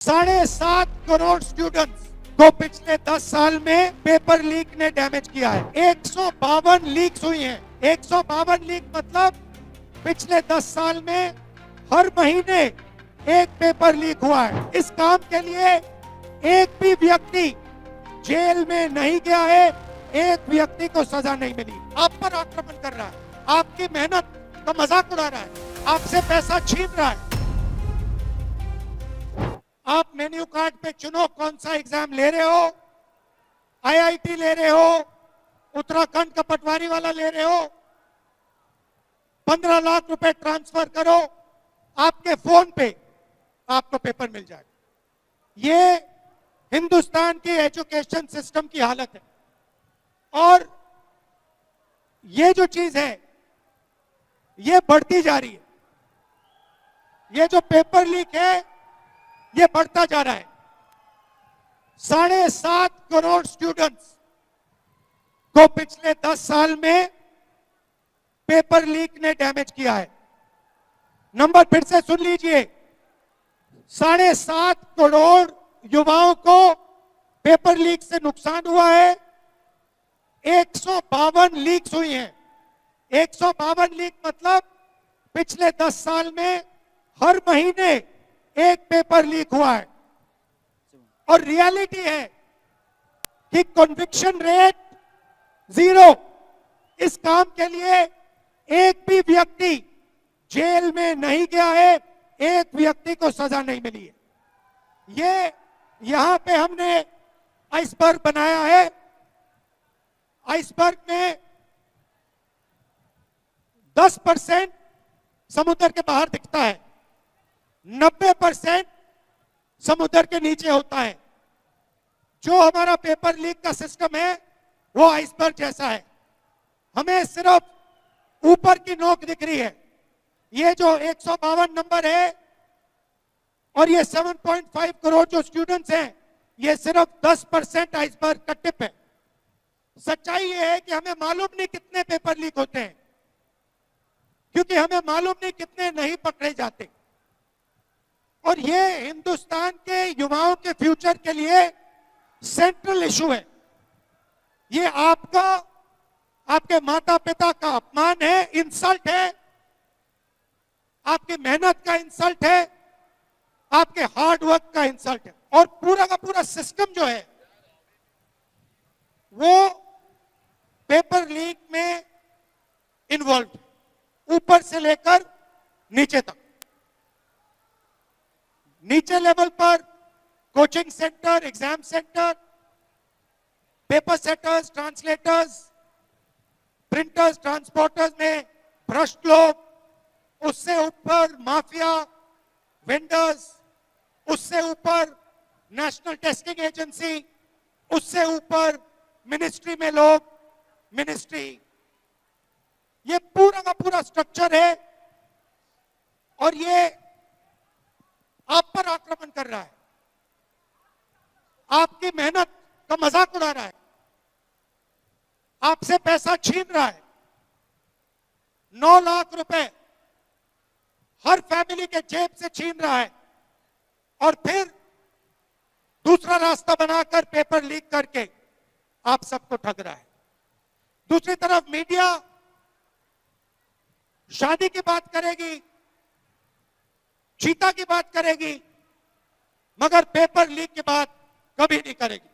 7.5 crore students को पिछले 10 साल में पेपर लीक ने डैमेज किया है। 152 लीक्स हुई हैं। 152 लीक मतलब पिछले 10 साल में हर महीने एक पेपर लीक हुआ है। इस काम के लिए एक भी व्यक्ति जेल में नहीं गया है, एक व्यक्ति को सजा नहीं मिली। आप पर आक्रमण कर रहा है, आपकी मेहनत का मजाक उड़ा रहा है, आपसे पैसा छीन रहा है। आप मेन्यू कार्ड पे चुनो कौन सा एग्जाम ले रहे हो, आईआईटी ले रहे हो, उत्तराखंड का पटवारी वाला ले रहे हो, 15 लाख रुपए ट्रांसफर करो, आपके फोन पे आपको पेपर मिल जाएगा। ये हिंदुस्तान की एजुकेशन सिस्टम की हालत है। और ये जो चीज है ये बढ़ती जा रही है। ये जो पेपर लीक है ये बढ़ता जा रहा है। 7.5 करोड़ स्टूडेंट्स को पिछले 10 साल में पेपर लीक ने डैमेज किया है। नंबर फिर से सुन लीजिए, 7.5 करोड़ युवाओं को पेपर लीक से नुकसान हुआ है। 152 लीक्स हुई हैं। 152 लीक मतलब पिछले 10 साल में हर महीने एक पेपर लीक हुआ है। और रियलिटी है कि कन्विक्शन रेट 0। इस काम के लिए एक भी व्यक्ति जेल में नहीं गया है, एक व्यक्ति को सजा नहीं मिली है। ये यहां पे हमने आइसबर्ग बनाया है। आइसबर्ग में 10% समुद्र के बाहर दिखता है, 90% समुद्र के नीचे होता है। जो हमारा पेपर लीक का सिस्टम है वो आइसबर्ग जैसा है। हमें सिर्फ ऊपर की नोक दिख रही है। ये जो 152 नंबर है और ये 7.5 करोड़ जो स्टूडेंट्स हैं, ये सिर्फ 10% आइसबर्ग का टिप है। सच्चाई ये है कि हमें मालूम नहीं कितने पेपर लीक होते हैं, क्योंकि हमें मालूम नहीं कितने नहीं पकड़े जाते। और ये हिंदुस्तान के युवाओं के फ्यूचर के लिए सेंट्रल इशू है। ये आपका, आपके माता पिता का अपमान है, इंसल्ट है, आपकी मेहनत का इंसल्ट है, आपके हार्ड वर्क का इंसल्ट है। और पूरा का पूरा सिस्टम जो है वो पेपर लीक में इन्वॉल्व, ऊपर से लेकर नीचे तक। नीचे लेवल पर coaching centre, exam centre, paper setters, translators, printers, transporters में भ्रष्ट लोग, उससे ऊपर माफिया, वेंडर्स, उससे ऊपर नेशनल टेस्टिंग एजेंसी, उससे ऊपर मिनिस्ट्री में लोग, मिनिस्ट्री। ये पूरा का पूरा स्ट्रक्चर है और ये आप पर आक्रमण कर रहा है, आपकी मेहनत का मजाक उड़ा रहा है, आपसे पैसा छीन रहा है। 9 लाख रुपए हर फैमिली के जेब से छीन रहा है और फिर दूसरा रास्ता बनाकर पेपर लीक करके आप सबको ठग रहा है। दूसरी तरफ मीडिया शादी की बात करेगी, चीता की बात करेगी, मगर पेपर लीक की बात कभी नहीं करेगी।